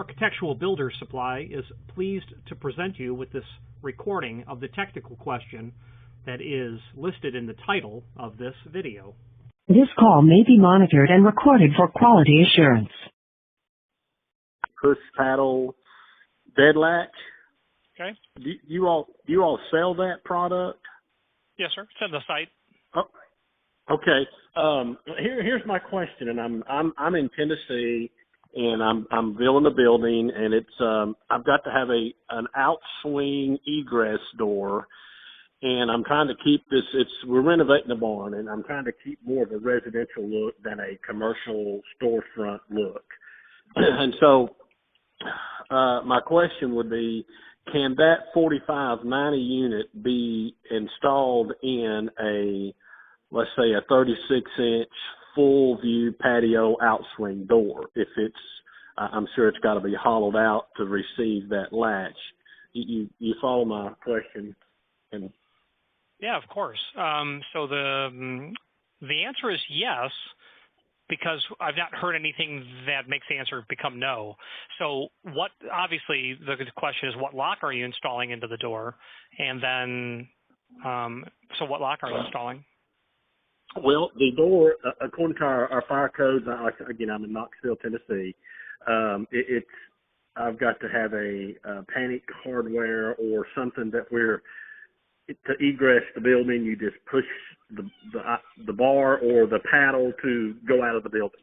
Architectural Builders Supply is pleased to present you with this recording of the technical question that is listed in the title of this video. This call may be monitored and recorded for quality assurance. Push paddle bed latch. Okay. Do you all sell that product? Yes, sir. It's on the site. Oh, okay. Here's my question, and I'm in Tennessee, and I'm building a building, and it's I've got to have an outswing egress door, and I'm trying to keep this. We're renovating the barn, and I'm trying to keep more of a residential look than a commercial storefront look. And so, my question would be, can that 4590 unit be installed in let's say a 36-inch full view patio outswing door? If I'm sure it's got to be hollowed out to receive that latch. You follow my question? Yeah, of course. So the answer is yes, because I've not heard anything that makes the answer become no. So obviously the question is, what lock are you installing into the door? And then, so what lock are you installing? Well, the door, according to our fire codes, again, I'm in Knoxville, Tennessee. I've got to have a panic hardware or something that to egress the building, you just push the bar or the paddle to go out of the building.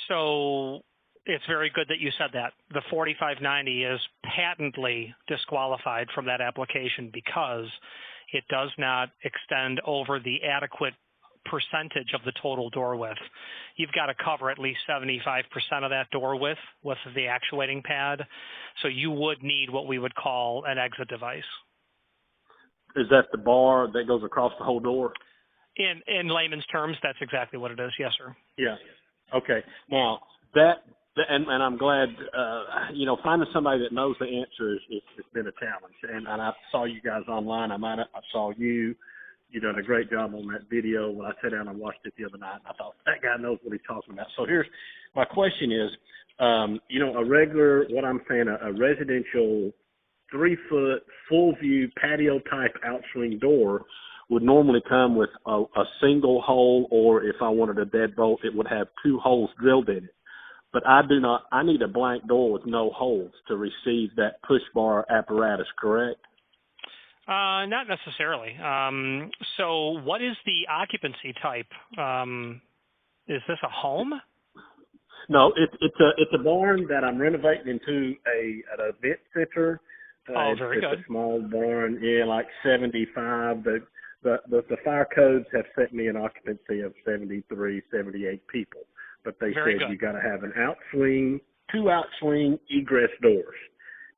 So it's very good that you said that. The 4590 is patently disqualified from that application because it does not extend over the adequate percentage of the total door width. You've got to cover at least 75% of that door width with the actuating pad. So you would need what we would call an exit device. Is that the bar that goes across the whole door? In layman's terms, that's exactly what it is. Yes, sir. Yeah. Okay. Now and I'm glad, finding somebody that knows the answer it's been a challenge. And I saw you guys online. I saw you. You done a great job on that video. When I sat down and watched it the other night, I thought, that guy knows what he's talking about. So here's my question is, a residential 3-foot full view patio type outswing door would normally come with a single hole, or if I wanted a deadbolt, it would have 2 holes drilled in it. But I need a blank door with no holes to receive that push bar apparatus, correct? Not necessarily. So what is the occupancy type? Is this a home? No, it's a barn that I'm renovating into an event center. Very good. It's a small barn, like 75. The fire codes have set me an occupancy of 73, 78 people. But they said you got to have two outswing egress doors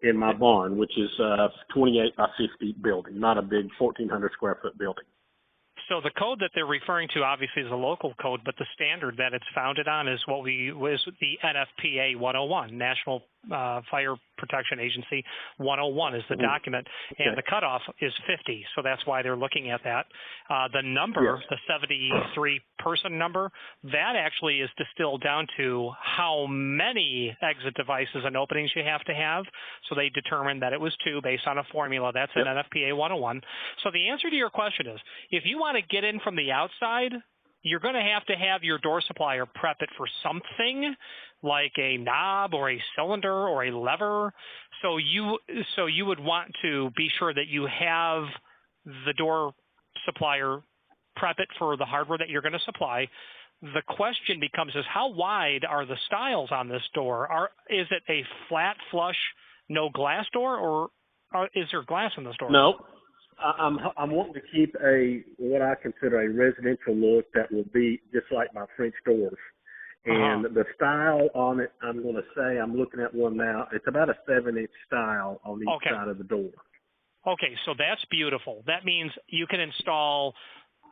in my barn, which is a 28 by 50 building, not a big 1,400 square foot building. So the code that they're referring to obviously is a local code, but the standard that it's founded on is was the NFPA 101, National Fire Protection Agency 101 is the document, and the cutoff is 50, so that's why they're looking at that. The number, the 73-person number, that actually is distilled down to how many exit devices and openings you have to have, so they determined that it was 2 based on a formula. That's an NFPA 101. So the answer to your question is, if you want to get in from the outside, you're going to have your door supplier prep it for something like a knob or a cylinder or a lever. So you would want to be sure that you have the door supplier prep it for the hardware that you're going to supply. The question becomes is, how wide are the stiles on this door? Is it a flat, flush, no glass door, or is there glass in this door? No. I'm wanting to keep what I consider a residential look that will be just like my French doors. And the style on it, I'm going to say, I'm looking at one now, it's about a 7-inch style on each side of the door. Okay, so that's beautiful. That means you can install,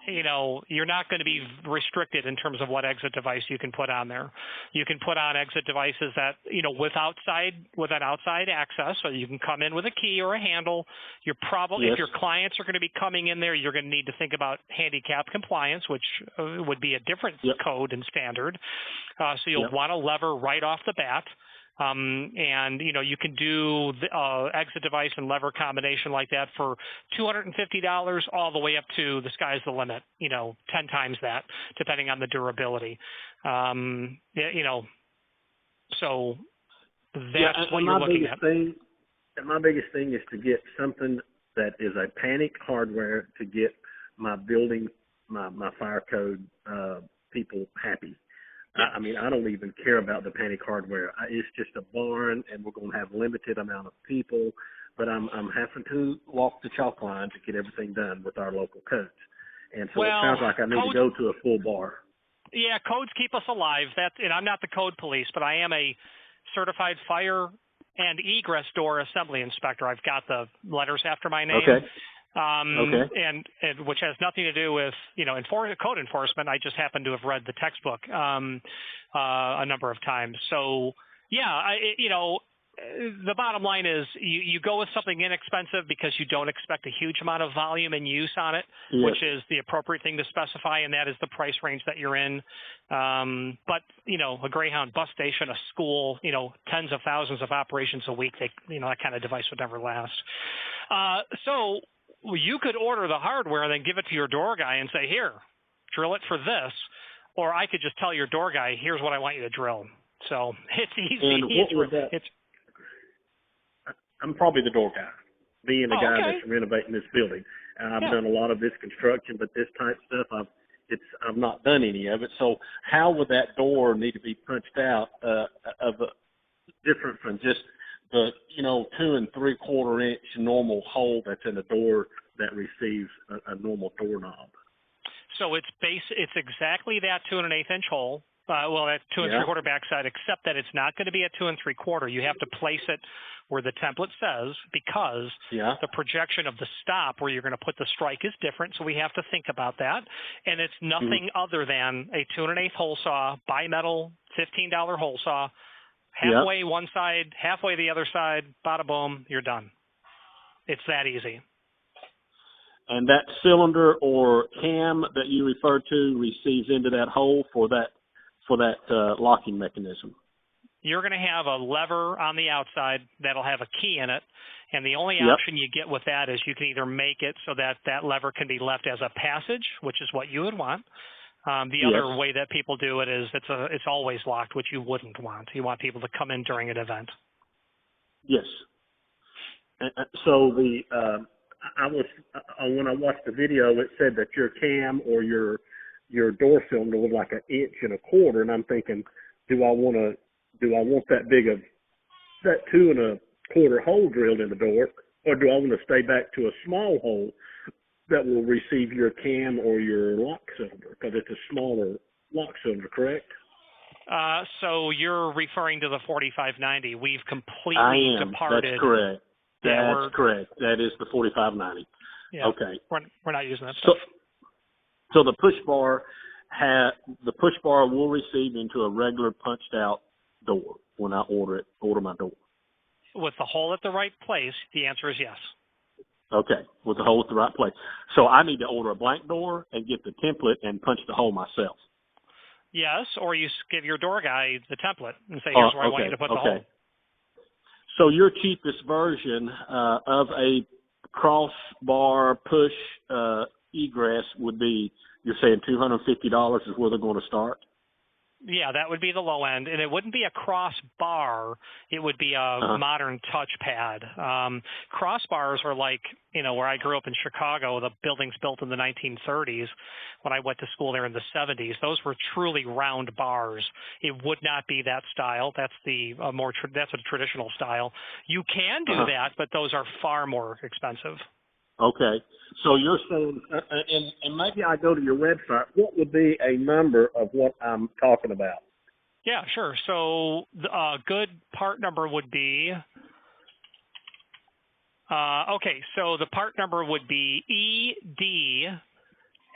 you're not going to be restricted in terms of what exit device you can put on there. You can put on exit devices that, with an outside access, so you can come in with a key or a handle. If your clients are going to be coming in there, you're going to need to think about handicap compliance, which would be a different code and standard. So you'll want a lever right off the bat. And you can do the exit device and lever combination like that for $250 all the way up to the sky's the limit. 10 times that, depending on the durability. So that's what you're looking at. My biggest thing is to get something that is a panic hardware to get my building, my fire code people happy. I mean, I don't even care about the panic hardware. It's just a barn, and we're going to have limited amount of people. But I'm having to walk the chalk line to get everything done with our local codes. And so it sounds like I need to go to a full bar. Yeah, codes keep us alive. And I'm not the code police, but I am a certified fire and egress door assembly inspector. I've got the letters after my name. Okay. And which has nothing to do with code enforcement. I just happen to have read the textbook a number of times. So yeah, the bottom line is you go with something inexpensive because you don't expect a huge amount of volume and use on it, yes. which is the appropriate thing to specify, and that is the price range that you're in. But a Greyhound bus station, a school, tens of thousands of operations a week, that kind of device would never last. So you could order the hardware and then give it to your door guy and say, here, drill it for this. Or I could just tell your door guy, here's what I want you to drill. So it's easy. And what was that? I'm probably the door guy, being the guy that's renovating this building. I've done a lot of this construction, but this type stuff, I've not done any of it. So how would that door need to be punched out different from just the 2 3/4 inch normal hole that's in a door that receives a normal doorknob? So it's exactly that 2 1/8 inch hole. That 2 3/4 backside, except that it's not going to be at 2 3/4. You have to place it where the template says, because the projection of the stop where you're going to put the strike is different. So we have to think about that. And it's nothing other than a 2 1/8 hole saw, bimetal, $15 hole saw, halfway one side, halfway the other side, bada boom, you're done. It's that easy. And that cylinder or cam that you referred to receives into that hole for that locking mechanism. You're going to have a lever on the outside that'll have a key in it, and the only option you get with that is you can either make it so that that lever can be left as a passage, which is what you would want. The other way that people do it is it's always locked, which you wouldn't want. You want people to come in during an event. Yes. So when I watched the video, it said that your cam or your door cylinder was like 1 1/4 inch, and I'm thinking, do I want that big of that 2 1/4 hole drilled in the door, or do I want to stay back to a small hole that will receive your cam or your lock cylinder, because it's a smaller lock cylinder, correct? So you're referring to the 4590. We've completely departed. That's correct. That's correct. That is the 4590. Yeah, okay. We're not using that stuff. So the push bar will receive into a regular punched out door when I order my door. With the hole at the right place, the answer is yes. Okay, with the hole at the right place. So I need to order a blank door and get the template and punch the hole myself. Yes, or you give your door guy the template and say, here's where I want you to put the hole. So your cheapest version of a crossbar push egress would be, you're saying $250 is where they're going to start? Yeah, that would be the low end, and it wouldn't be a crossbar. It would be a modern touchpad. Crossbars are like, where I grew up in Chicago, the buildings built in the 1930s. When I went to school there in the 70s, those were truly round bars. It would not be that style. That's that's a traditional style. You can do that, but those are far more expensive. Okay. So you're saying, and maybe I go to your website, what would be a number of what I'm talking about? Yeah, sure. So a good part number would be, so the part number would be ED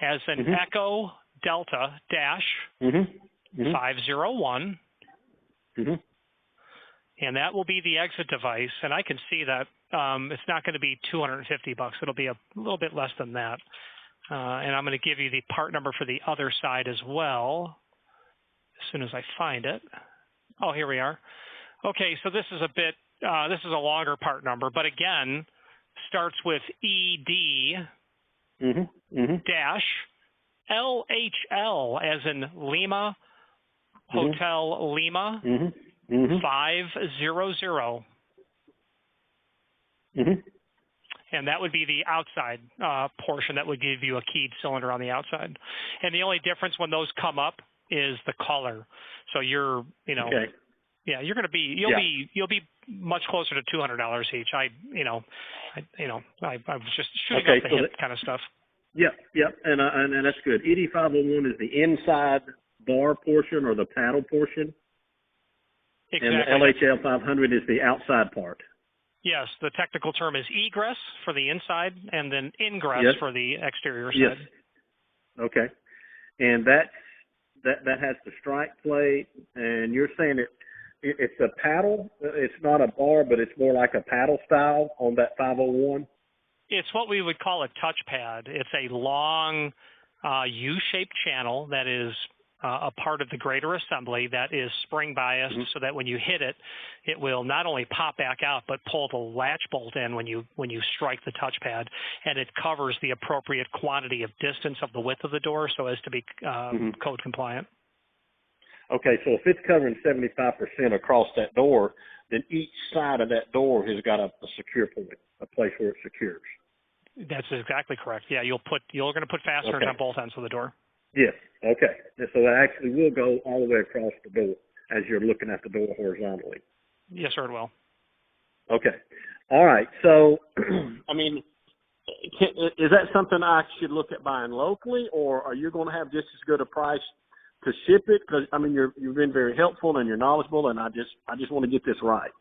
as an Echo Delta dash 501. And that will be the exit device. And I can see that it's not going to be $250. It'll be a little bit less than that. And I'm going to give you the part number for the other side as well as soon as I find it. Oh, here we are. Okay, so this is this is a longer part number, but again, starts with ED dash LHL as in Lima Hotel Lima 500. And that would be the outside portion that would give you a keyed cylinder on the outside. And the only difference when those come up is the color. So you're, yeah, you're going to be, you'll be much closer to $200 each. I was just shooting up the hip kind of stuff. Yep, and that's good. ED 501 is the inside bar portion or the paddle portion. Exactly. And the LHL 500 is the outside part. Yes, the technical term is egress for the inside and then ingress for the exterior side. Yes. Okay. And that has the strike plate, and you're saying it's a paddle. It's not a bar, but it's more like a paddle style on that 501. It's what we would call a touchpad. It's a long U-shaped channel that is a part of the greater assembly that is spring biased so that when you hit it, it will not only pop back out but pull the latch bolt in when you strike the touchpad, and it covers the appropriate quantity of distance of the width of the door so as to be code compliant. Okay, so if it's covering 75% across that door, then each side of that door has got a secure point, a place where it secures. That's exactly correct. Yeah, you're going to put fasteners on both ends of the door. Yes. Okay. So that actually will go all the way across the door as you're looking at the door horizontally. Yes, sir, it will. Okay. All right. So, I mean, is that something I should look at buying locally, or are you going to have just as good a price to ship it? Because, I mean, you've been very helpful and you're knowledgeable, and I just want to get this right.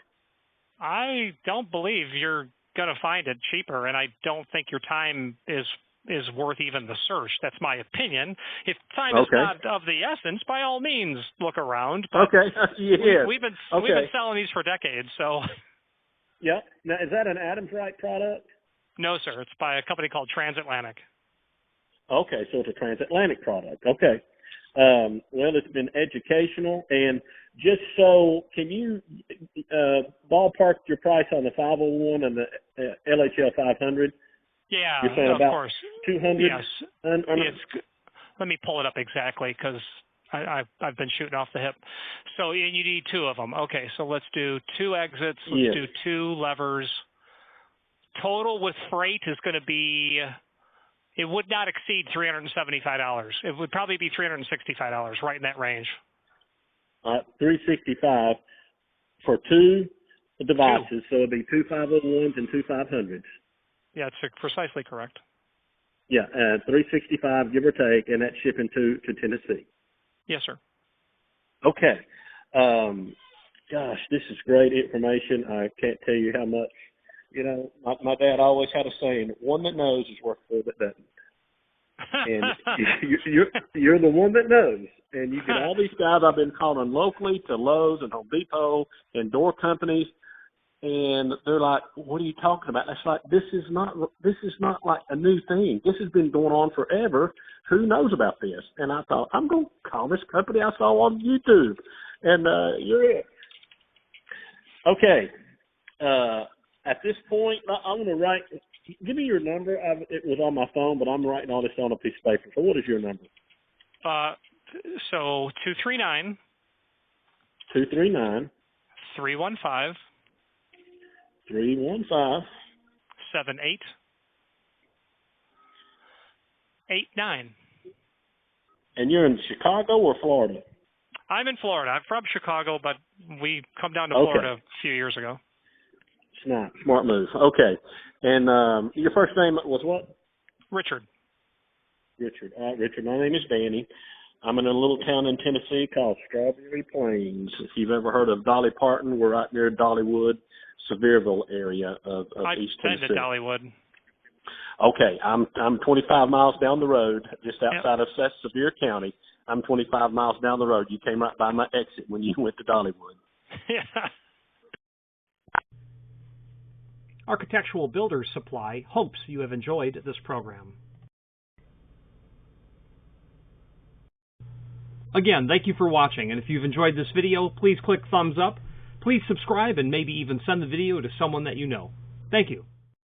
I don't believe you're going to find it cheaper, and I don't think your time is worth even the search. That's my opinion. If time is not of the essence, by all means, look around. But we've been selling these for decades, so. Yeah. Now, is that an Adams Rite product? No, sir. It's by a company called Transatlantic. Okay, so it's a Transatlantic product. Okay. Well, it's been educational, and just so, can you ballpark your price on the 501 and the LHL 500? Yeah, you're saying of about course. 200? Yes. Let me pull it up exactly because I've been shooting off the hip. So you need two of them. Okay, so let's do two exits. Let's do two levers. Total with freight is going to be, it would not exceed $375. It would probably be $365, right in that range. $365 for two devices, so it'd be two 501s and two 500s. Yeah, it's precisely correct. Yeah, $365, give or take, and that's shipping to Tennessee. Yes, sir. Okay. Gosh, this is great information. I can't tell you how much. You know, my dad always had a saying, one that knows is worth four that doesn't. And you're the one that knows. And you get all these guys I've been calling locally to Lowe's and Home Depot and door companies, and they're like, "What are you talking about?" It's like this is not like a new thing. This has been going on forever. Who knows about this? And I thought, I'm going to call this company I saw on YouTube, and you're it. Okay. At this point, I'm going to write. Give me your number. It was on my phone, but I'm writing all this on a piece of paper. So what is your number? So 239. 239. 315. 315. 7889. And you're in Chicago or Florida? I'm in Florida. I'm from Chicago, but we come down to Florida a few years ago. Smart move. Okay. And your first name was what? Richard. Richard. All right, Richard. My name is Danny. I'm in a little town in Tennessee called Strawberry Plains. If you've ever heard of Dolly Parton, we're right near Dollywood, Sevierville area of East Tennessee. I've been to Dollywood. Okay. I'm 25 miles down the road, just outside of Sevier County. I'm 25 miles down the road. You came right by my exit when you went to Dollywood. Yeah. Architectural Builders Supply hopes you have enjoyed this program. Again, thank you for watching, and if you've enjoyed this video, please click thumbs up, Please subscribe and maybe even send the video to someone that you know. Thank you.